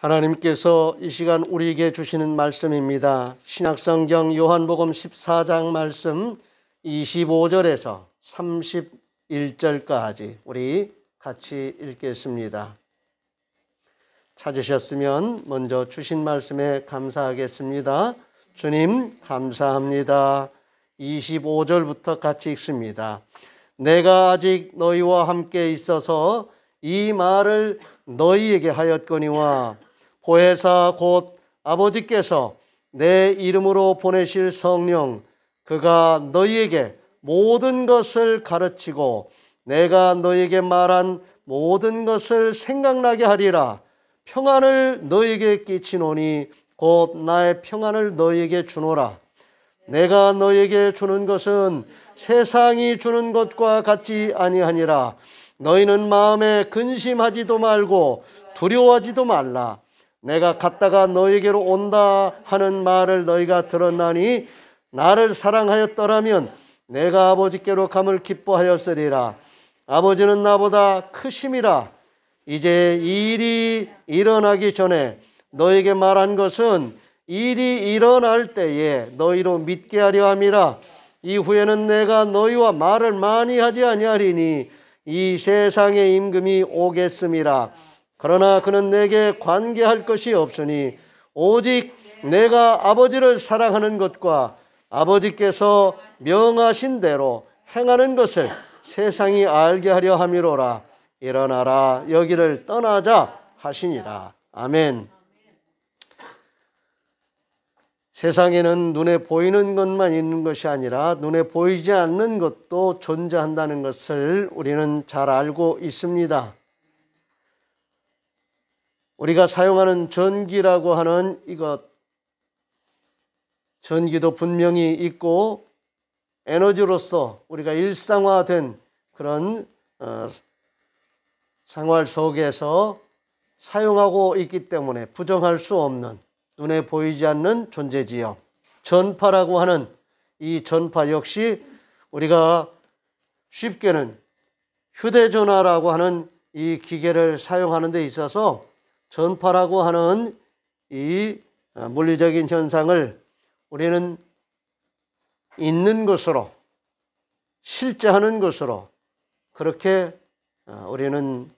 하나님께서 이 시간 우리에게 주시는 말씀입니다. 신약성경 요한복음 14장 말씀 25절에서 31절까지 우리 같이 읽겠습니다. 찾으셨으면 먼저 주신 말씀에 감사하겠습니다. 주님 감사합니다. 25절부터 같이 읽습니다. 내가 아직 너희와 함께 있어서 이 말을 너희에게 하였거니와 보혜사 곧 아버지께서 내 이름으로 보내실 성령 그가 너희에게 모든 것을 가르치고 내가 너희에게 말한 모든 것을 생각나게 하리라. 평안을 너희에게 끼치노니 곧 나의 평안을 너희에게 주노라. 내가 너희에게 주는 것은 세상이 주는 것과 같지 아니하니라. 너희는 마음에 근심하지도 말고 두려워하지도 말라. 내가 갔다가 너희에게로 온다 하는 말을 너희가 들었나니 나를 사랑하였더라면 내가 아버지께로 감을 기뻐하였으리라. 아버지는 나보다 크심이라. 이제 이 일이 일어나기 전에 너에게 말한 것은 일이 일어날 때에 너희로 믿게 하려 함이라. 이후에는 내가 너희와 말을 많이 하지 아니하리니 이 세상의 임금이 오겠음이라. 그러나 그는 내게 관계할 것이 없으니 오직 내가 아버지를 사랑하는 것과 아버지께서 명하신 대로 행하는 것을 세상이 알게 하려 함이로라. 일어나라 여기를 떠나자 하시니라. 아멘. 세상에는 눈에 보이는 것만 있는 것이 아니라 눈에 보이지 않는 것도 존재한다는 것을 우리는 잘 알고 있습니다. 우리가 사용하는 전기라고 하는 이것, 전기도 분명히 있고 에너지로서 우리가 일상화된 그런 생활 속에서 사용하고 있기 때문에 부정할 수 없는 눈에 보이지 않는 존재지요. 전파라고 하는 이 전파 역시 우리가 쉽게는 휴대전화라고 하는 이 기계를 사용하는 데 있어서 전파라고 하는 이 물리적인 현상을 우리는 있는 것으로 실제하는 것으로 그렇게 우리는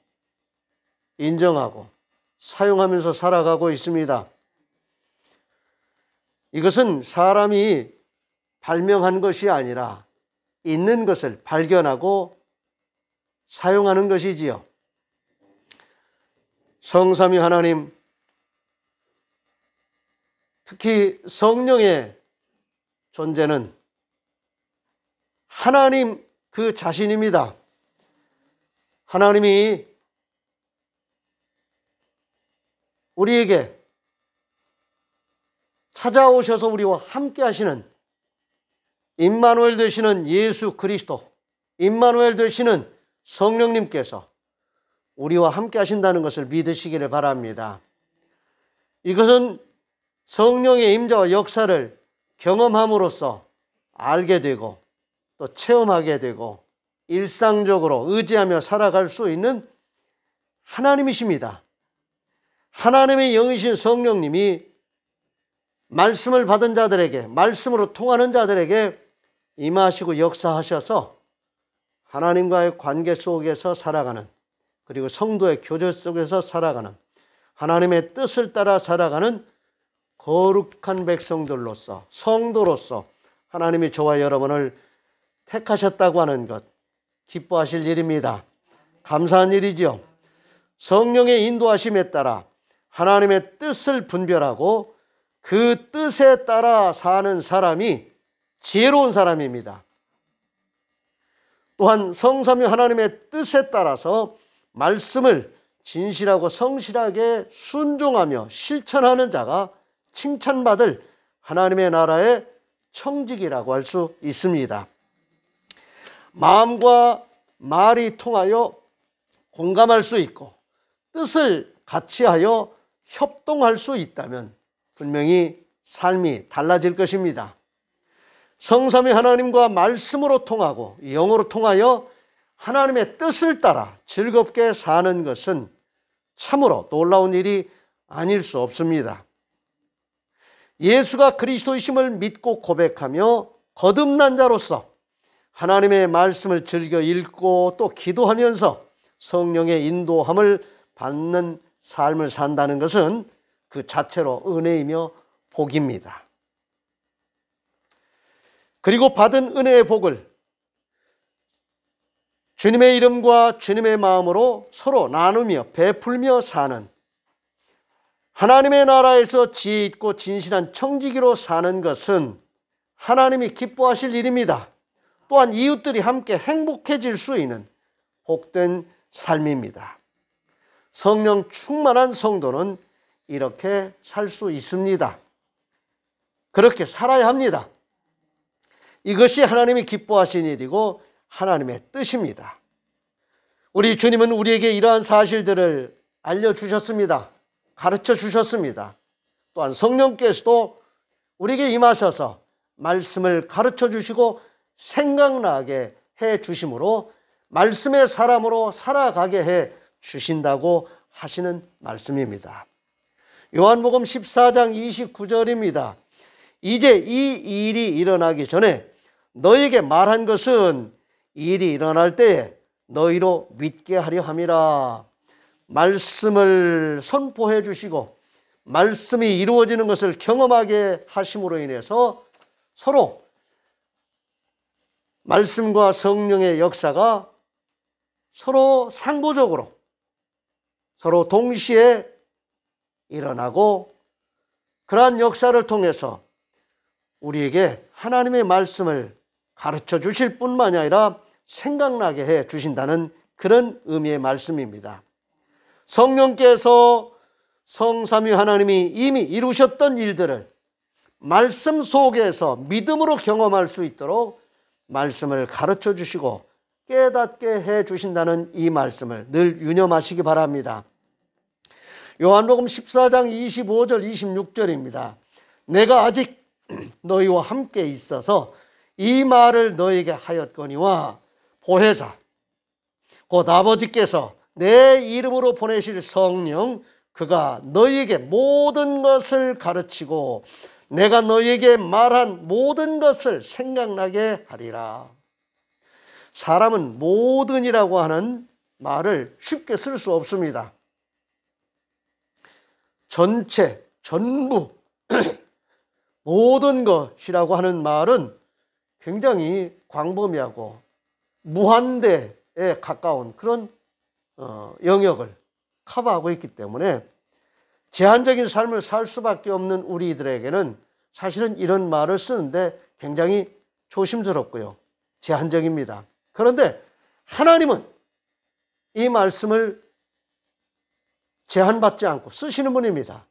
인정하고 사용하면서 살아가고 있습니다. 이것은 사람이 발명한 것이 아니라 있는 것을 발견하고 사용하는 것이지요. 성삼위 하나님, 특히 성령의 존재는 하나님 그 자신입니다. 하나님이 우리에게 찾아오셔서 우리와 함께 하시는 임마누엘 되시는 예수 그리스도, 임마누엘 되시는 성령님께서 우리와 함께 하신다는 것을 믿으시기를 바랍니다. 이것은 성령의 임재와 역사를 경험함으로써 알게 되고 또 체험하게 되고 일상적으로 의지하며 살아갈 수 있는 하나님이십니다. 하나님의 영이신 성령님이 말씀을 받은 자들에게, 말씀으로 통하는 자들에게 임하시고 역사하셔서 하나님과의 관계 속에서 살아가는, 그리고 성도의 교제 속에서 살아가는, 하나님의 뜻을 따라 살아가는 거룩한 백성들로서, 성도로서 하나님이 저와 여러분을 택하셨다고 하는 것, 기뻐하실 일입니다. 감사한 일이지요. 성령의 인도하심에 따라 하나님의 뜻을 분별하고 그 뜻에 따라 사는 사람이 지혜로운 사람입니다. 또한 성삼위 하나님의 뜻에 따라서 말씀을 진실하고 성실하게 순종하며 실천하는 자가 칭찬받을 하나님의 나라의 청직이라고 할 수 있습니다. 마음과 말이 통하여 공감할 수 있고 뜻을 같이하여 협동할 수 있다면 분명히 삶이 달라질 것입니다. 성삼위 하나님과 말씀으로 통하고 영으로 통하여 하나님의 뜻을 따라 즐겁게 사는 것은 참으로 놀라운 일이 아닐 수 없습니다. 예수가 그리스도이심을 믿고 고백하며 거듭난 자로서 하나님의 말씀을 즐겨 읽고 또 기도하면서 성령의 인도함을 받는 삶을 산다는 것은 그 자체로 은혜이며 복입니다. 그리고 받은 은혜의 복을 주님의 이름과 주님의 마음으로 서로 나누며 베풀며 사는, 하나님의 나라에서 지혜 있고 진실한 청지기로 사는 것은 하나님이 기뻐하실 일입니다. 또한 이웃들이 함께 행복해질 수 있는 복된 삶입니다. 성령 충만한 성도는 이렇게 살 수 있습니다. 그렇게 살아야 합니다. 이것이 하나님이 기뻐하신 일이고 하나님의 뜻입니다. 우리 주님은 우리에게 이러한 사실들을 알려주셨습니다. 가르쳐 주셨습니다. 또한 성령께서도 우리에게 임하셔서 말씀을 가르쳐 주시고 생각나게 해 주심으로 말씀의 사람으로 살아가게 해 주신다고 하시는 말씀입니다. 요한복음 14장 29절입니다. 이제 이 일이 일어나기 전에 너에게 말한 것은 일이 일어날 때에 너희로 믿게 하려 함이라. 말씀을 선포해 주시고 말씀이 이루어지는 것을 경험하게 하심으로 인해서 서로 말씀과 성령의 역사가 서로 상보적으로 서로 동시에 일어나고, 그러한 역사를 통해서 우리에게 하나님의 말씀을 가르쳐 주실 뿐만이 아니라 생각나게 해 주신다는 그런 의미의 말씀입니다. 성령께서 성삼위 하나님이 이미 이루셨던 일들을 말씀 속에서 믿음으로 경험할 수 있도록 말씀을 가르쳐 주시고 깨닫게 해 주신다는 이 말씀을 늘 유념하시기 바랍니다. 요한복음 14장 25절 26절입니다. 내가 아직 너희와 함께 있어서 이 말을 너희에게 하였거니와 보혜사 곧 아버지께서 내 이름으로 보내실 성령 그가 너희에게 모든 것을 가르치고 내가 너희에게 말한 모든 것을 생각나게 하리라. 사람은 모든이라고 하는 말을 쉽게 쓸 수 없습니다. 전체, 전부, 모든 것이라고 하는 말은 굉장히 광범위하고 무한대에 가까운 그런 영역을 커버하고 있기 때문에 제한적인 삶을 살 수밖에 없는 우리들에게는 사실은 이런 말을 쓰는데 굉장히 조심스럽고요, 제한적입니다. 그런데 하나님은 이 말씀을 제한받지 않고 쓰시는 분입니다.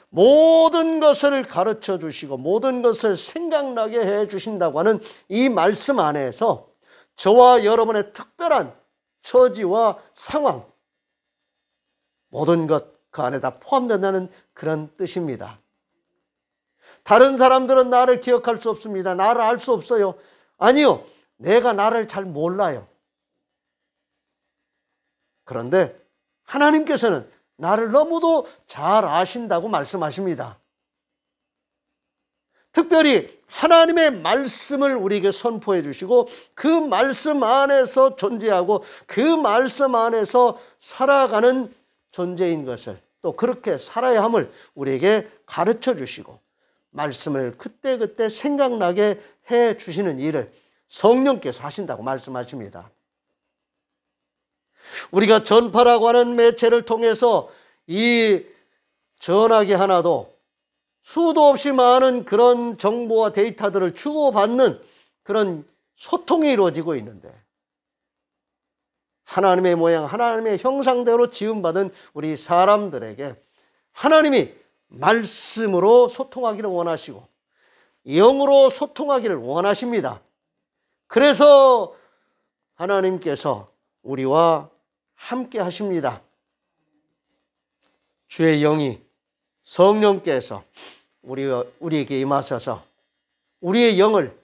모든 것을 가르쳐 주시고 모든 것을 생각나게 해 주신다고 하는 이 말씀 안에서 저와 여러분의 특별한 처지와 상황, 모든 것 그 안에 다 포함된다는 그런 뜻입니다. 다른 사람들은 나를 기억할 수 없습니다. 나를 알 수 없어요. 아니요, 내가 나를 잘 몰라요. 그런데 하나님께서는 나를 너무도 잘 아신다고 말씀하십니다. 특별히 하나님의 말씀을 우리에게 선포해 주시고 그 말씀 안에서 존재하고 그 말씀 안에서 살아가는 존재인 것을, 또 그렇게 살아야 함을 우리에게 가르쳐 주시고 말씀을 그때그때 생각나게 해 주시는 일을 성령께서 하신다고 말씀하십니다. 우리가 전파라고 하는 매체를 통해서 이 전화기 하나도 수도 없이 많은 그런 정보와 데이터들을 주고받는 그런 소통이 이루어지고 있는데, 하나님의 모양, 하나님의 형상대로 지음받은 우리 사람들에게 하나님이 말씀으로 소통하기를 원하시고 영으로 소통하기를 원하십니다. 그래서 하나님께서 우리와 함께 하십니다. 주의 영이, 성령께서 우리에게 임하셔서 우리의 영을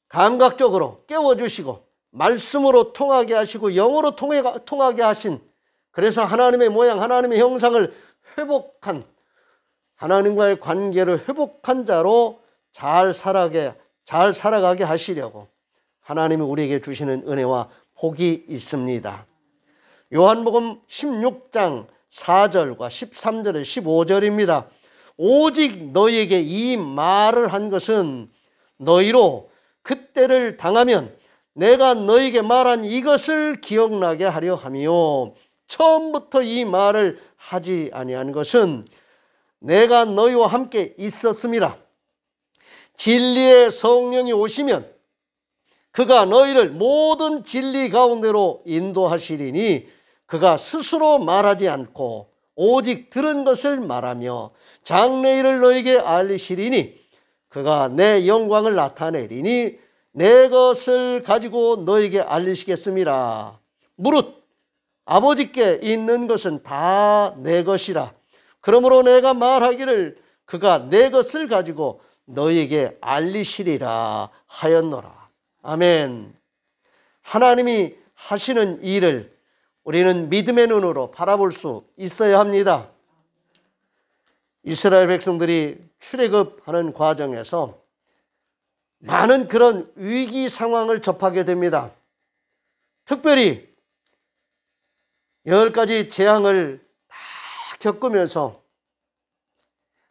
감각적으로 깨워주시고 말씀으로 통하게 하시고 영으로 통하게 하신, 그래서 하나님의 모양, 하나님의 형상을 회복한, 하나님과의 관계를 회복한 자로 잘 살아가게 하시려고 하나님이 우리에게 주시는 은혜와 복이 있습니다. 요한복음 16장 4절과 13절에 15절입니다. 오직 너희에게 이 말을 한 것은 너희로 그때를 당하면 내가 너희에게 말한 이것을 기억나게 하려 함이요. 처음부터 이 말을 하지 아니한 것은 내가 너희와 함께 있었음이라. 진리의 성령이 오시면 그가 너희를 모든 진리 가운데로 인도하시리니 그가 스스로 말하지 않고 오직 들은 것을 말하며 장래일을 너희에게 알리시리니 그가 내 영광을 나타내리니 내 것을 가지고 너희에게 알리시겠음이라. 무릇 아버지께 있는 것은 다 내 것이라. 그러므로 내가 말하기를 그가 내 것을 가지고 너희에게 알리시리라 하였노라. 아멘. 하나님이 하시는 일을 우리는 믿음의 눈으로 바라볼 수 있어야 합니다. 이스라엘 백성들이 출애굽하는 과정에서 많은 그런 위기 상황을 접하게 됩니다. 특별히 10가지 재앙을 다 겪으면서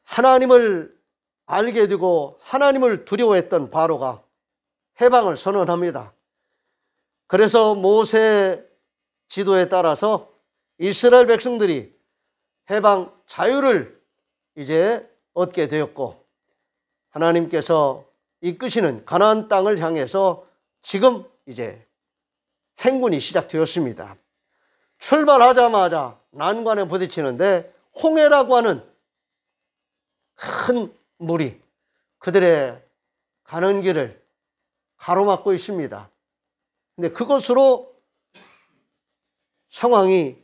하나님을 알게 되고 하나님을 두려워했던 바로가 해방을 선언합니다. 그래서 모세 지도에 따라서 이스라엘 백성들이 해방 자유를 이제 얻게 되었고 하나님께서 이끄시는 가나안 땅을 향해서 지금 이제 행군이 시작되었습니다. 출발하자마자 난관에 부딪히는데 홍해라고 하는 큰 물이 그들의 가는 길을 가로막고 있습니다. 근데 그것으로 상황이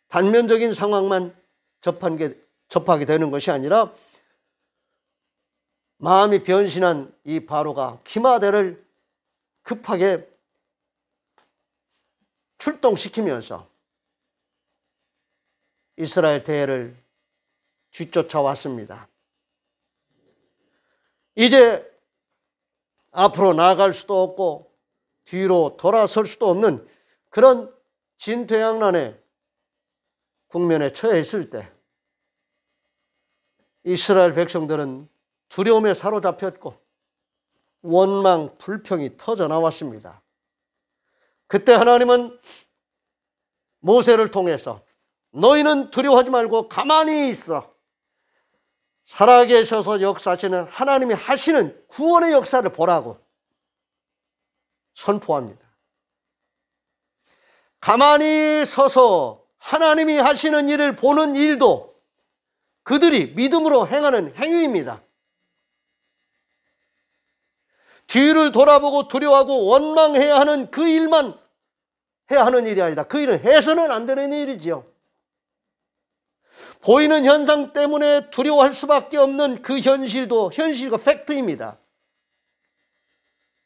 단면적인 상황만 접하게 되는 것이 아니라 마음이 변신한 이 바로가 기마대를 급하게 출동시키면서 이스라엘 대해를 뒤쫓아왔습니다. 이제 앞으로 나아갈 수도 없고 뒤로 돌아설 수도 없는 그런 진퇴양난의 국면에 처해 있을 때 이스라엘 백성들은 두려움에 사로잡혔고 원망, 불평이 터져 나왔습니다. 그때 하나님은 모세를 통해서 너희는 두려워하지 말고 가만히 있어. 살아계셔서 역사하시는 하나님이 하시는 구원의 역사를 보라고 선포합니다. 가만히 서서 하나님이 하시는 일을 보는 일도 그들이 믿음으로 행하는 행위입니다. 뒤를 돌아보고 두려워하고 원망해야 하는 그 일만 해야 하는 일이 아니라 그 일은 해서는 안 되는 일이지요. 보이는 현상 때문에 두려워할 수밖에 없는 그 현실도 현실과 팩트입니다.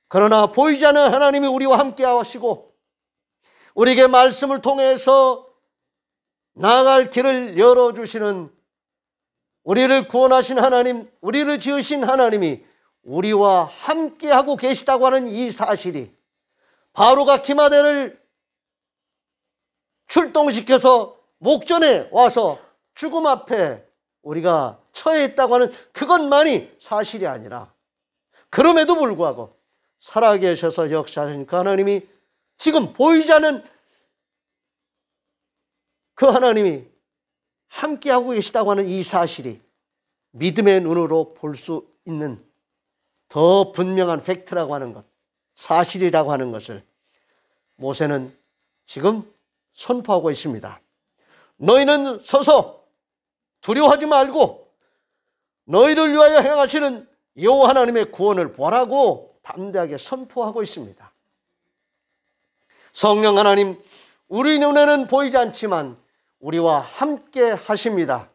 그러나 보이지 않는 하나님이 우리와 함께 하시고 우리에게 말씀을 통해서 나아갈 길을 열어주시는 우리를 구원하신 하나님, 우리를 지으신 하나님이 우리와 함께하고 계시다고 하는 이 사실이 바로가 기마대를 출동시켜서 목전에 와서 죽음 앞에 우리가 처해 있다고 하는 그것만이 사실이 아니라 그럼에도 불구하고 살아계셔서 역사하신 그 하나님이 지금 보이지 않는 그 하나님이 함께하고 계시다고 하는 이 사실이 믿음의 눈으로 볼 수 있는 더 분명한 팩트라고 하는 것, 사실이라고 하는 것을 모세는 지금 선포하고 있습니다. 너희는 서서 두려워하지 말고 너희를 위하여 행하시는 여호와 하나님의 구원을 보라고 담대하게 선포하고 있습니다. 성령 하나님, 우리 눈에는 보이지 않지만 우리와 함께 하십니다.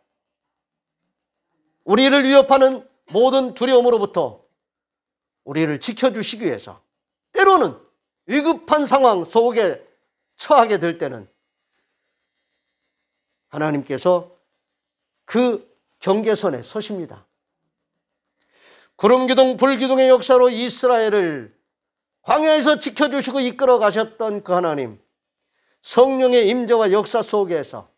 우리를 위협하는 모든 두려움으로부터 우리를 지켜주시기 위해서 때로는 위급한 상황 속에 처하게 될 때는 하나님께서 그 경계선에 서십니다. 구름기둥 불기둥의 역사로 이스라엘을 광야에서 지켜주시고 이끌어 가셨던 그 하나님, 성령의 임재와 역사 속에서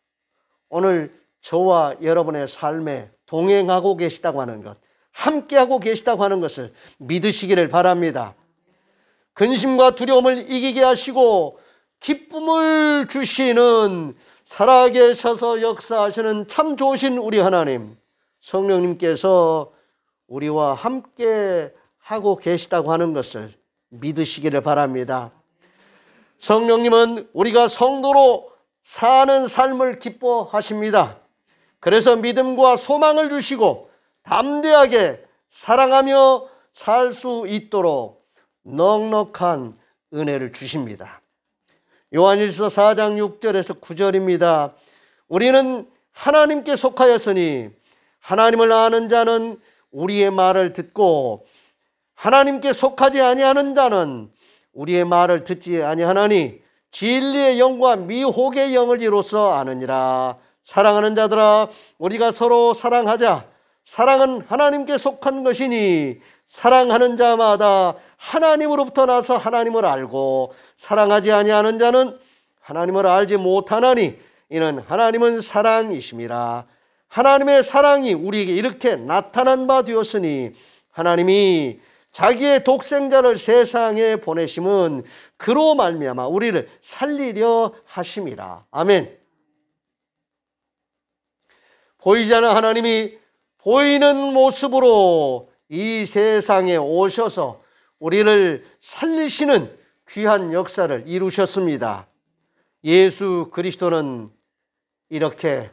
오늘 저와 여러분의 삶에 동행하고 계시다고 하는 것, 함께하고 계시다고 하는 것을 믿으시기를 바랍니다. 근심과 두려움을 이기게 하시고 기쁨을 주시는 살아계셔서 역사하시는 참 좋으신 우리 하나님, 성령님께서 우리와 함께 하고 계시다고 하는 것을 믿으시기를 바랍니다. 성령님은 우리가 성도로 사는 삶을 기뻐하십니다. 그래서 믿음과 소망을 주시고 담대하게 사랑하며 살 수 있도록 넉넉한 은혜를 주십니다. 요한일서 4장 6절에서 9절입니다. 우리는 하나님께 속하였으니 하나님을 아는 자는 우리의 말을 듣고 하나님께 속하지 아니하는 자는 우리의 말을 듣지 아니하나니 진리의 영과 미혹의 영을 이로써 아느니라. 사랑하는 자들아, 우리가 서로 사랑하자. 사랑은 하나님께 속한 것이니 사랑하는 자마다 하나님으로부터 나서 하나님을 알고 사랑하지 아니하는 자는 하나님을 알지 못하나니 이는 하나님은 사랑이심이라. 하나님의 사랑이 우리에게 이렇게 나타난 바 되었으니 하나님이 자기의 독생자를 세상에 보내심은 그로 말미암아 우리를 살리려 하심이라. 아멘. 보이지 않는 하나님이 보이는 모습으로 이 세상에 오셔서 우리를 살리시는 귀한 역사를 이루셨습니다. 예수 그리스도는 이렇게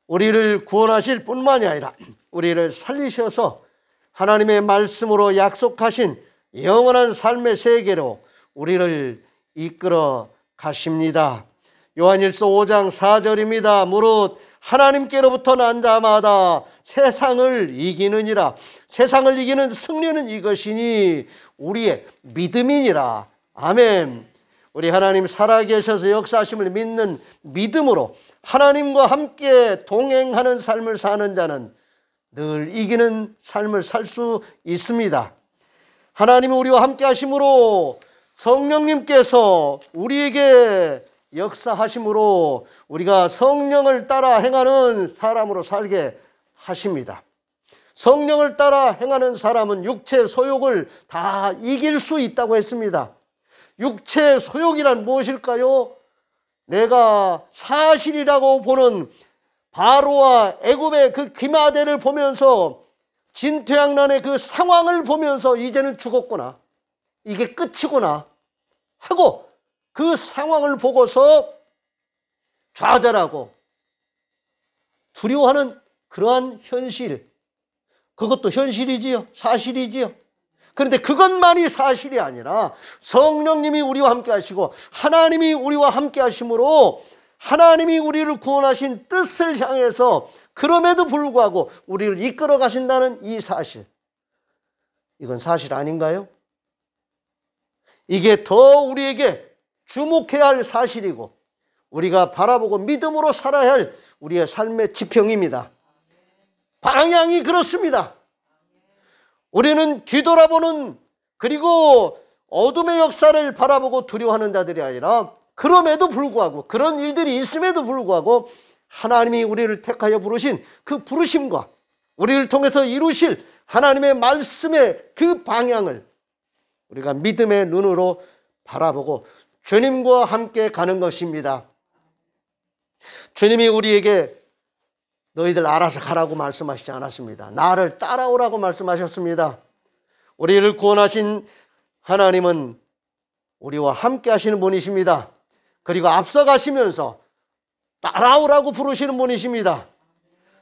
우리를 구원하실 뿐만이 아니라 우리를 살리셔서 하나님의 말씀으로 약속하신 영원한 삶의 세계로 우리를 이끌어 가십니다. 요한일서 5장 4절입니다. 무릇 하나님께로부터 난 자마다 세상을 이기느니라. 세상을 이기는 승리는 이것이니 우리의 믿음이니라. 아멘. 우리 하나님 살아계셔서 역사하심을 믿는 믿음으로 하나님과 함께 동행하는 삶을 사는 자는 늘 이기는 삶을 살 수 있습니다. 하나님이 우리와 함께 하심으로 성령님께서 우리에게 역사하심으로 우리가 성령을 따라 행하는 사람으로 살게 하십니다. 성령을 따라 행하는 사람은 육체의 소욕을 다 이길 수 있다고 했습니다. 육체의 소욕이란 무엇일까요? 내가 사실이라고 보는 바로와 애굽의 그 기마대를 보면서 진퇴양난의 그 상황을 보면서 이제는 죽었구나, 이게 끝이구나 하고 그 상황을 보고서 좌절하고 두려워하는 그러한 현실, 그것도 현실이지요, 사실이지요. 그런데 그것만이 사실이 아니라 성령님이 우리와 함께 하시고 하나님이 우리와 함께 하심으로 하나님이 우리를 구원하신 뜻을 향해서 그럼에도 불구하고 우리를 이끌어 가신다는 이 사실, 이건 사실 아닌가요? 이게 더 우리에게 주목해야 할 사실이고 우리가 바라보고 믿음으로 살아야 할 우리의 삶의 지평입니다. 방향이 그렇습니다. 우리는 뒤돌아보는, 그리고 어둠의 역사를 바라보고 두려워하는 자들이 아니라 그럼에도 불구하고, 그런 일들이 있음에도 불구하고 하나님이 우리를 택하여 부르신 그 부르심과 우리를 통해서 이루실 하나님의 말씀의 그 방향을 우리가 믿음의 눈으로 바라보고 주님과 함께 가는 것입니다. 주님이 우리에게 너희들 알아서 가라고 말씀하시지 않았습니다. 나를 따라오라고 말씀하셨습니다. 우리를 구원하신 하나님은 우리와 함께 하시는 분이십니다. 그리고 앞서가시면서 따라오라고 부르시는 분이십니다.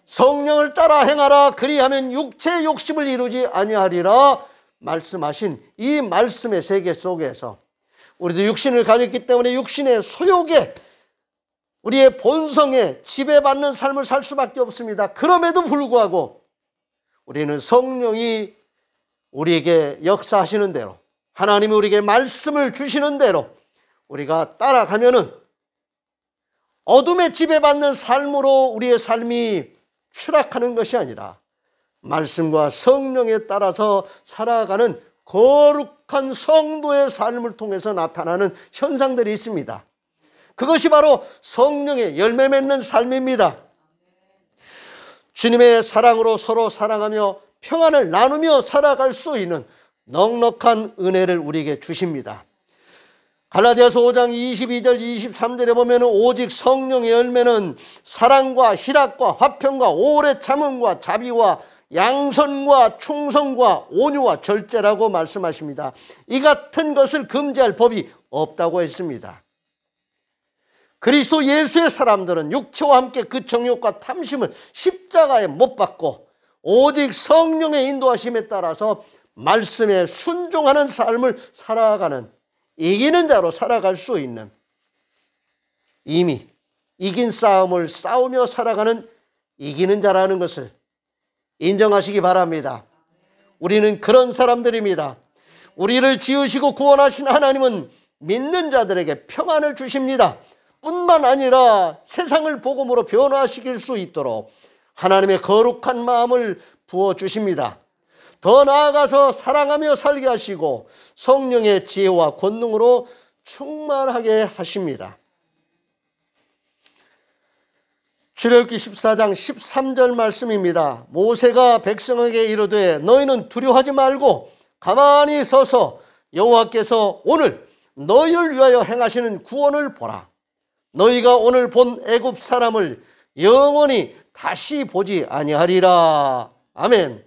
성령을 따라 행하라, 그리하면 육체의 욕심을 이루지 아니하리라 말씀하신 이 말씀의 세계 속에서 우리도 육신을 가졌기 때문에 육신의 소욕에, 우리의 본성에 지배받는 삶을 살 수밖에 없습니다. 그럼에도 불구하고 우리는 성령이 우리에게 역사하시는 대로, 하나님이 우리에게 말씀을 주시는 대로 우리가 따라가면은 어둠에 지배받는 삶으로 우리의 삶이 추락하는 것이 아니라 말씀과 성령에 따라서 살아가는 거룩한 성도의 삶을 통해서 나타나는 현상들이 있습니다. 그것이 바로 성령의 열매 맺는 삶입니다. 주님의 사랑으로 서로 사랑하며 평안을 나누며 살아갈 수 있는 넉넉한 은혜를 우리에게 주십니다. 갈라디아서 5장 22절 23절에 보면 오직 성령의 열매는 사랑과 희락과 화평과 오래 참음과 자비와 양선과 충성과 온유와 절제라고 말씀하십니다. 이 같은 것을 금지할 법이 없다고 했습니다. 그리스도 예수의 사람들은 육체와 함께 그 정욕과 탐심을 십자가에 못 박고 오직 성령의 인도하심에 따라서 말씀에 순종하는 삶을 살아가는 이기는 자로 살아갈 수 있는, 이미 이긴 싸움을 싸우며 살아가는 이기는 자라는 것을 인정하시기 바랍니다. 우리는 그런 사람들입니다. 우리를 지으시고 구원하신 하나님은 믿는 자들에게 평안을 주십니다. 뿐만 아니라 세상을 복음으로 변화시킬 수 있도록 하나님의 거룩한 마음을 부어주십니다. 더 나아가서 사랑하며 살게 하시고 성령의 지혜와 권능으로 충만하게 하십니다. 출애굽기 14장 13절 말씀입니다. 모세가 백성에게 이르되 너희는 두려워하지 말고 가만히 서서 여호와께서 오늘 너희를 위하여 행하시는 구원을 보라. 너희가 오늘 본 애굽 사람을 영원히 다시 보지 아니하리라. 아멘.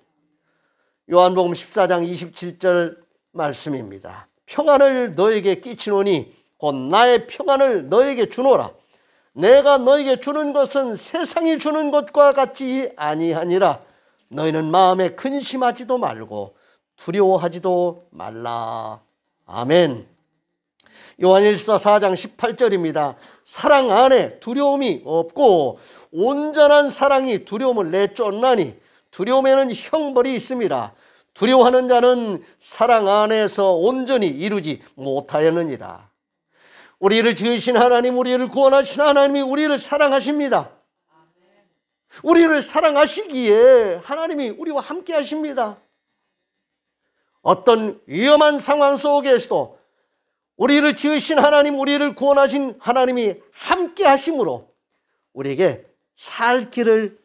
요한복음 14장 27절 말씀입니다. 평안을 너에게 끼치노니 곧 나의 평안을 너에게 주노라. 내가 너에게 주는 것은 세상이 주는 것과 같지 아니하니라. 너희는 마음에 근심하지도 말고 두려워하지도 말라. 아멘. 요한일서 4장 18절입니다. 사랑 안에 두려움이 없고 온전한 사랑이 두려움을 내쫓나니 두려움에는 형벌이 있습니다. 두려워하는 자는 사랑 안에서 온전히 이루지 못하였느니라. 우리를 지으신 하나님, 우리를 구원하신 하나님이 우리를 사랑하십니다. 우리를 사랑하시기에 하나님이 우리와 함께 하십니다. 어떤 위험한 상황 속에서도 우리를 지으신 하나님, 우리를 구원하신 하나님이 함께 하심으로 우리에게 살 길을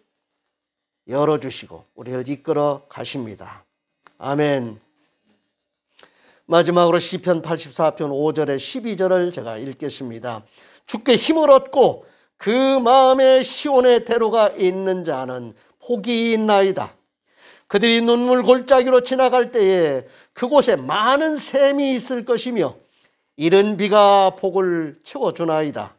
열어주시고 우리를 이끌어 가십니다. 아멘. 마지막으로 시편 84편 5절에 12절을 제가 읽겠습니다. 주께 힘을 얻고 그 마음에 시온의 대로가 있는 자는 복이 있나이다. 그들이 눈물 골짜기로 지나갈 때에 그곳에 많은 샘이 있을 것이며 이른 비가 복을 채워주나이다.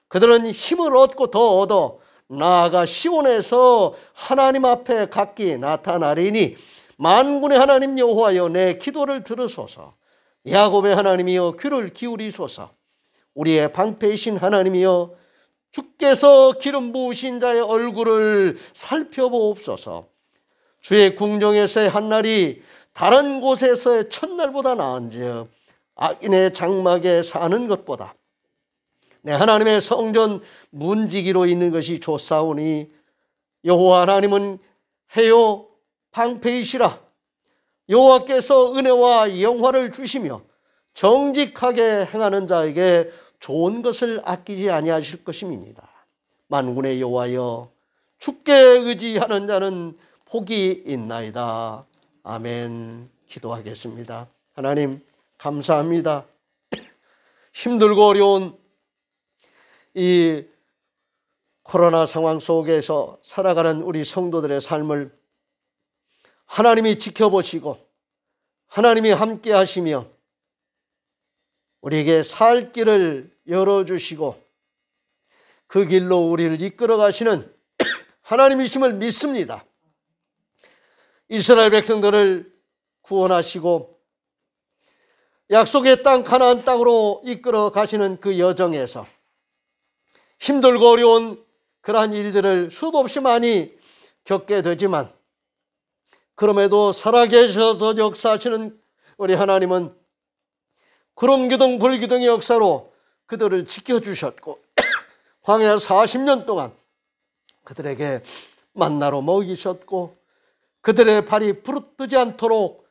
그들은 힘을 얻고 더 얻어 나아가 시온에서 하나님 앞에 각기 나타나리니 만군의 하나님 여호와여 내 기도를 들으소서. 야곱의 하나님이여 귀를 기울이소서. 우리의 방패이신 하나님이여 주께서 기름 부으신 자의 얼굴을 살펴보옵소서. 주의 궁정에서의 한날이 다른 곳에서의 첫날보다 나은즉 악인의 장막에 사는 것보다 내 하나님의 성전 문지기로 있는 것이 좋사오니 여호와 하나님은 해요 방패이시라. 여호와께서 은혜와 영화를 주시며 정직하게 행하는 자에게 좋은 것을 아끼지 아니하실 것임이니이다. 만군의 여호와여 주께 의지하는 자는 복이 있나이다. 아멘. 기도하겠습니다. 하나님 감사합니다. 힘들고 어려운 이 코로나 상황 속에서 살아가는 우리 성도들의 삶을 하나님이 지켜보시고 하나님이 함께 하시며 우리에게 살 길을 열어주시고 그 길로 우리를 이끌어 가시는 하나님이심을 믿습니다. 이스라엘 백성들을 구원하시고 약속의 땅 가나안 땅으로 이끌어 가시는 그 여정에서 힘들고 어려운 그러한 일들을 수도 없이 많이 겪게 되지만 그럼에도 살아계셔서 역사하시는 우리 하나님은 구름기둥 불기둥의 역사로 그들을 지켜주셨고 광야 40년 동안 그들에게 만나로 먹이셨고 그들의 발이 부르뜨지 않도록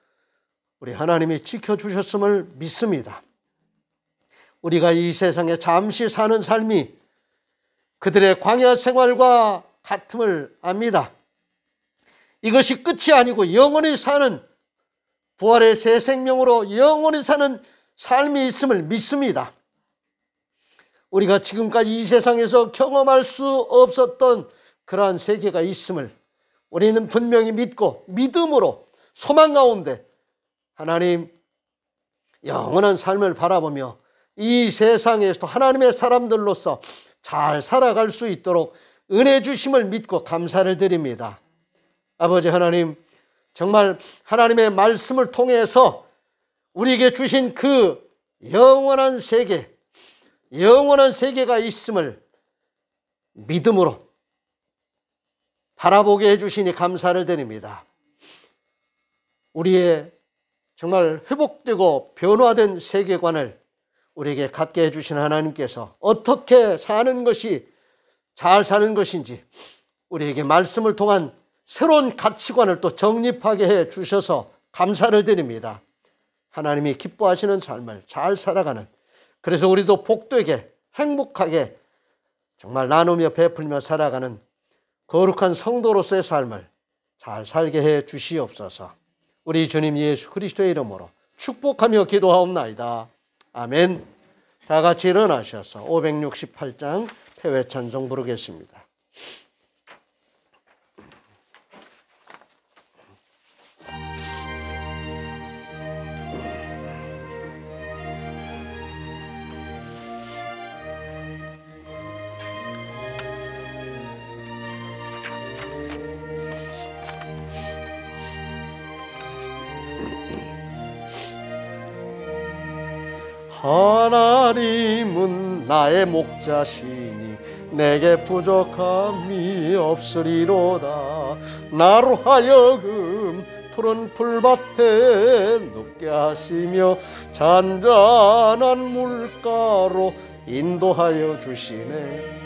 우리 하나님이 지켜주셨음을 믿습니다. 우리가 이 세상에 잠시 사는 삶이 그들의 광야 생활과 같음을 압니다. 이것이 끝이 아니고 영원히 사는 부활의 새 생명으로 영원히 사는 삶이 있음을 믿습니다. 우리가 지금까지 이 세상에서 경험할 수 없었던 그러한 세계가 있음을 우리는 분명히 믿고 믿음으로 소망 가운데 하나님 영원한 삶을 바라보며 이 세상에서도 하나님의 사람들로서 잘 살아갈 수 있도록 은혜 주심을 믿고 감사를 드립니다. 아버지 하나님, 정말 하나님의 말씀을 통해서 우리에게 주신 그 영원한 세계가 있음을 믿음으로 바라보게 해주시니 감사를 드립니다. 우리의 정말 회복되고 변화된 세계관을 우리에게 갖게 해주신 하나님께서 어떻게 사는 것이 잘 사는 것인지 우리에게 말씀을 통한 새로운 가치관을 또 정립하게 해 주셔서 감사를 드립니다. 하나님이 기뻐하시는 삶을 잘 살아가는, 그래서 우리도 복되게 행복하게 정말 나누며 베풀며 살아가는 거룩한 성도로서의 삶을 잘 살게 해 주시옵소서. 우리 주님 예수 그리스도의 이름으로 축복하며 기도하옵나이다. 아멘. 다 같이 일어나셔서 568장 패회 찬송 부르겠습니다. 하나님은 나의 목자시니 내게 부족함이 없으리로다. 나로 하여금 푸른 풀밭에 눕게 하시며 잔잔한 물가로 인도하여 주시네.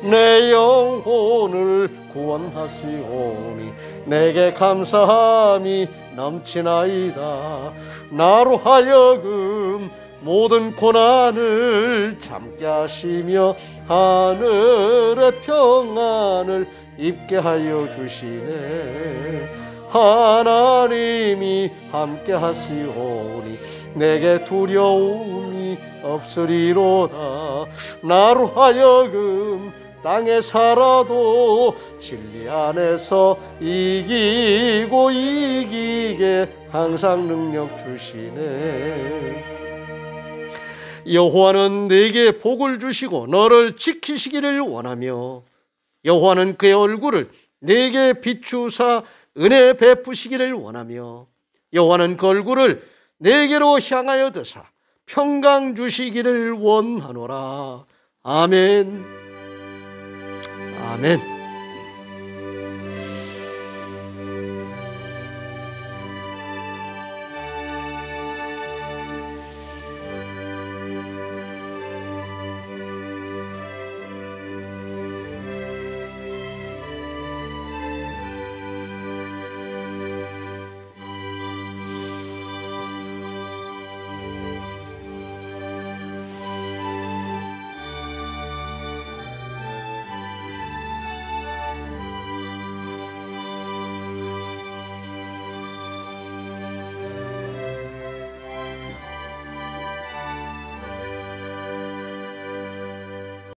내 영혼을 구원하시오니 내게 감사함이 넘치나이다. 나로 하여금 모든 고난을 참게 하시며 하늘의 평안을 입게 하여 주시네. 하나님이 함께 하시오니 내게 두려움이 없으리로다. 나로 하여금 땅에 살아도 진리 안에서 이기게 항상 능력 주시네. 여호와는 네게 복을 주시고 너를 지키시기를 원하며 여호와는 그의 얼굴을 네게 비추사 은혜 베푸시기를 원하며 여호와는 그 얼굴을 네게로 향하여 드사 평강 주시기를 원하노라. 아멘. 아멘.